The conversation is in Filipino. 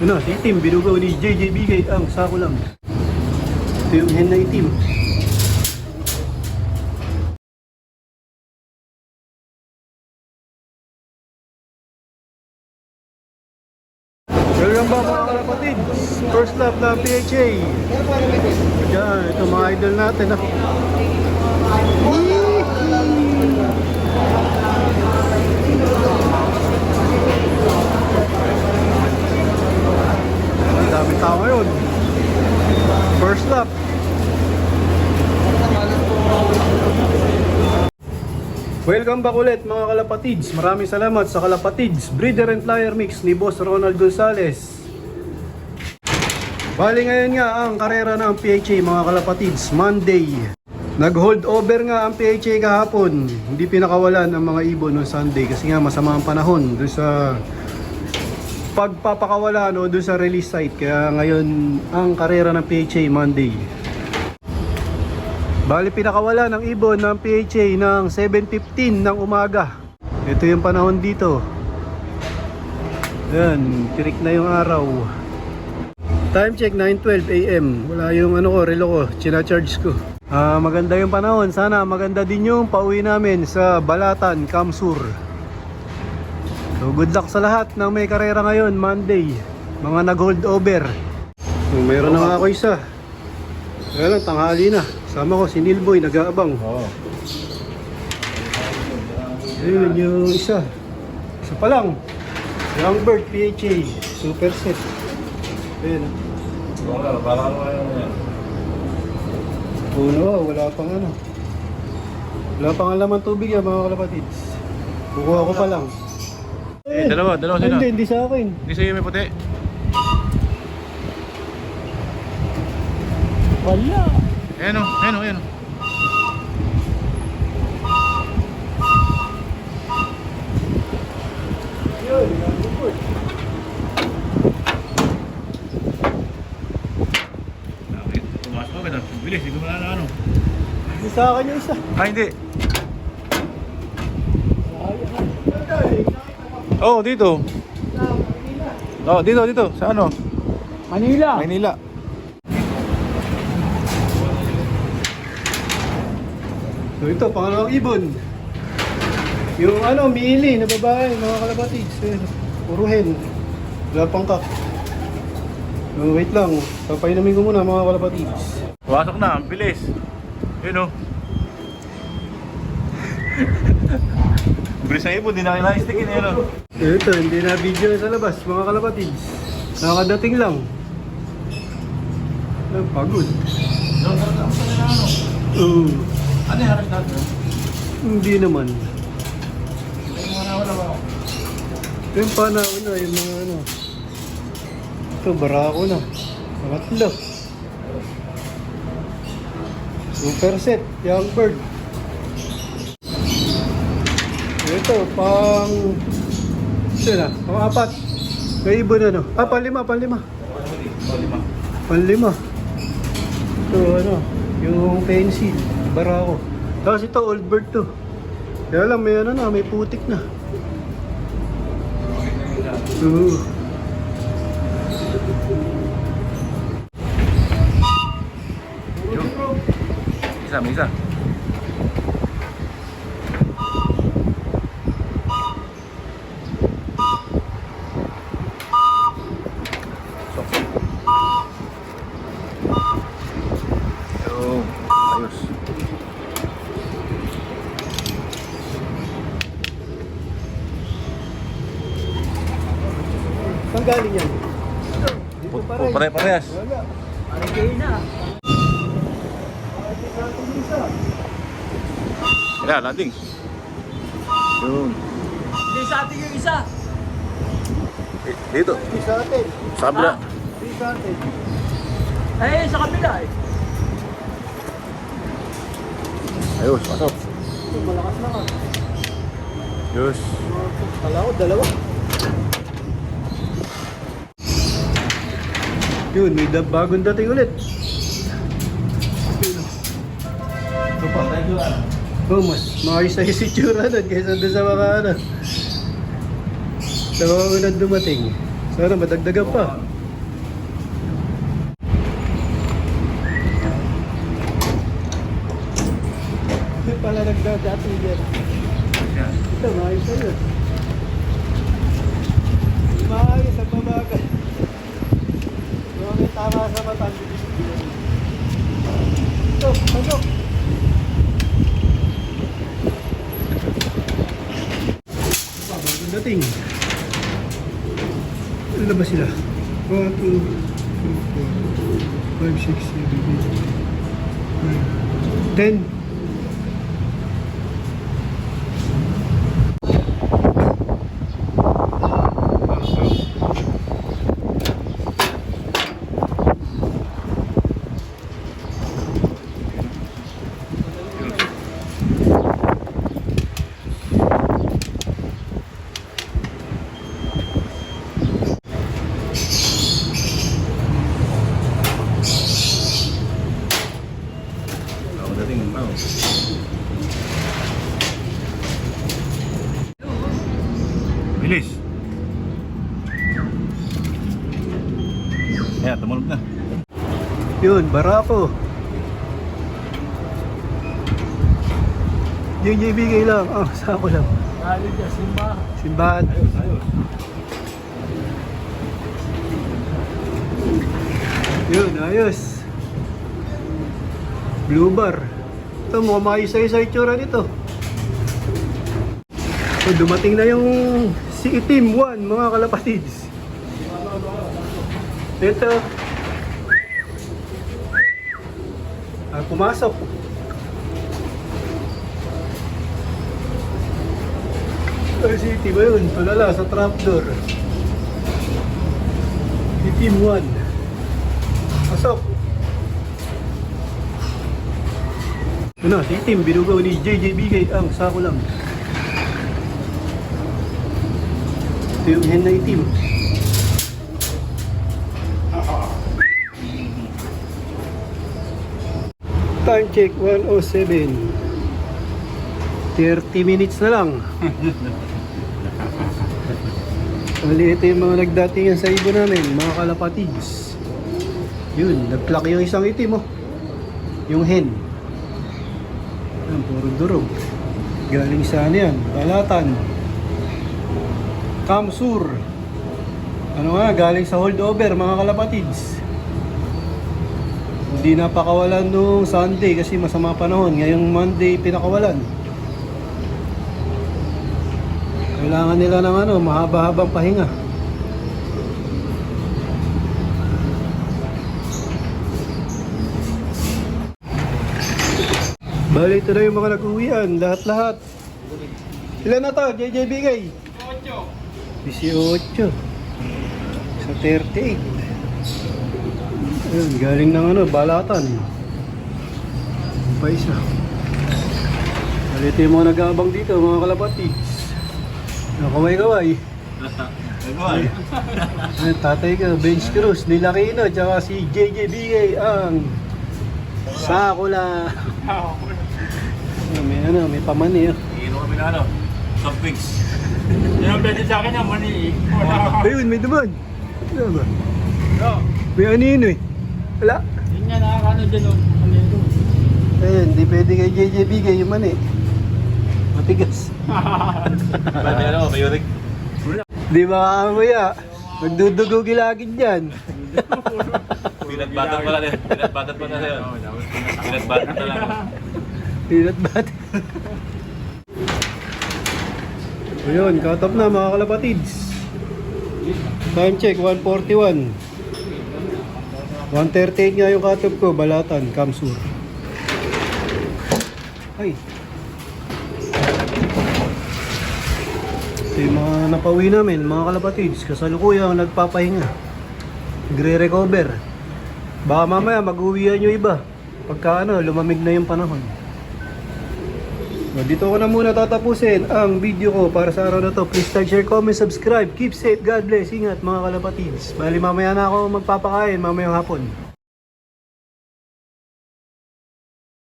Ano, si itim, binugaw ni JJBK ang sako lang. Ito yung hen na itim. Welcome back mga kalapatid. First lap na PHA. Diyan, ito mga idol natin. Ang daming tao ngayon. First lap. Welcome back ulit mga kalapatids. Maraming salamat sa Kalapatids Breeder and Flyer Mix ni Boss Ronald Gonzales. Bali ngayon nga ang karera ng PHA mga kalapatids, Monday. Nag-hold over nga ang PHA kahapon. Hindi pinakawalan ang mga ibon noong Sunday kasi nga masama ang panahon doon sa pagpapakawalan o doon sa release site. Kaya ngayon ang karera ng PHA Monday. Bali pinakawala ng ibon ng PHA ng 7:15 ng umaga. Ito yung panahon dito. Yan, tirik na yung araw. Time check 9:12 AM. Wala yung relo ko, china-charge ko. Maganda yung panahon. Sana maganda din yung pauwi namin sa Balatan, Kamsur. So good luck sa lahat ng may karera ngayon, Monday. Mga nag-hold over. So, mayroon na nga ako isa. Kaya lang, tanghali na. Sama ko si Nilboy, nag-aabang. Ayun yung isa. Isa pa lang. Young Bird PHA. Super set. Ayun. Wala pang wala pang laman tubig yan mga kalapatids. Bukuha ko pa lang. Dalawa sila. Hindi sa akin. Hindi sa'yo may puti. Wala. Ayan o. Yun, Young Bird. Tumasok ka na. Bilis, hindi ko na Hindi sa akin yung isa. hindi. Oh, dito. Oh, dito. Sa ano? Manila. So ito, pangalawang ibon. Yung mili na babae, mga kalapatids. Puro hen. Wala pang kak. So, wait lang. Papainumin ko muna mga kalapatids. Pumasok na, ang bilis. Yun o. Bilis na ibon, di na kailangan-stickin yun o. Ito, hindi na video sa labas, mga kalapatids. Nakadating lang. Pagod. Ano yung haras natin? Hindi naman. Wala ba? Yung panahon na, yung mga Ito, barako na. Pangatlo. Super set, Young Bird. Ito, pang-apat. May ibon panlima. Ito, yung fancy, barako. Tapos ito, old bird to. Kaya lang, may putik na. Isa. Ayos. Saan galing yan? Dito Pare-parehas. Wala. Parang na. Kaya, landing. Yun. Hindi sa atin yung isa. Dito. Hindi sa atin. Sa kabila. Hindi sa atin. Eh, sa kabila eh. Ayos, pasok. Ito, malakas na ka. Ayos. Kala ko, dalawa. Yun, may bagong dating ulit. Ito pa. Mas maayos na yung sitsura nun kaysa doon sa mga Nawawalan dumating. Sana madagdagan pa. Pala nagdadati dyan. Yan. Ito, maayos na yun. Maayos ang babagal. Yung may tama sa mata. Ito, pasok. Bagong dating. Ano ba sila? 1, 2, 3, 4, 5, 6, 7, 8, 9, 10. Ako dating, ano. Bilis. Ayan, tumunog na. Yun, Barako. Yung JBK lang. Ah, sako lang. Lalo dyan, simba. Simbahan. Ayos, ayos. Yun, ayos. Blue bar. Ito, mukhang maisa-isa itsura nito. So, dumating na yung si Team 1, mga kalapatids. Ito. Pumasok. Ito si Team ba yun? Tulala sa trapdoor. Si Team 1. Pasok. Ano, si Team binugaw ni JJBK ang sako lang. Ito yung hen na itim. Time check 1:07. 30 minutes na lang. Mali, ito yung mga nagdatingan sa ibo namin, mga kalapatids. Yun, nag-clock yung isang itim oh. Yung hen. Yan, puro durog. Galing sa ano yan, Balatan. Kamsur. Ano nga, galing sa holdover, mga kalapatids. Hindi napakawalan nung Sunday kasi masama panahon. Ngayong Monday pinakawalan. Kailangan nila ng ano, mahaba-habang pahinga. Bali, ito na yung mga nag-uwian. Lahat-lahat. Ilan na to, JJBK? 18. Sa 38. Ayun, galing ng ano, Balatan. Pa isa. Bali, ito yung mga nag-aabang dito, mga kalapatids. Kaway-kaway. Nagawal. Ayun, tatay ko, Bench Cruz, Nilakino, tsaka si JJBK ang Sakula. May ano, may pamani. Iinom kami na ano. Soft drinks. Yan ang pwede sa akin yung mani. Ayun, may duman. Ano ba? May anino eh. Wala. Yun nga nakakano dyan o. Ayun, di pwede kay JJBK yung mani. Matigas. Pwede ano, may urig. Di ba kakamuya? Magdudugo gilagin dyan. Peanut butter pala din. Peanut butter pala din. Peanut butter na lang. Peanut butter. Ayun, cut off na mga kalapatids. Time check, 1:41. 1:38 nga yung cut off ko, Balatan, Kamsur. Ay. Ito yung mga napauwi namin, mga kalapatids. Kasalukuyang nagpapahinga. Nagre-recover. Baka mamaya mag-uwihan yung iba. Pagka ano, lumamig na yung panahon. Dito ko na muna tatapusin ang video ko para sa araw na to. Please like, share, comment, subscribe. Keep safe. God bless. Ingat mga kalapatids. Bali mamaya na ako magpapakain mamayang hapon.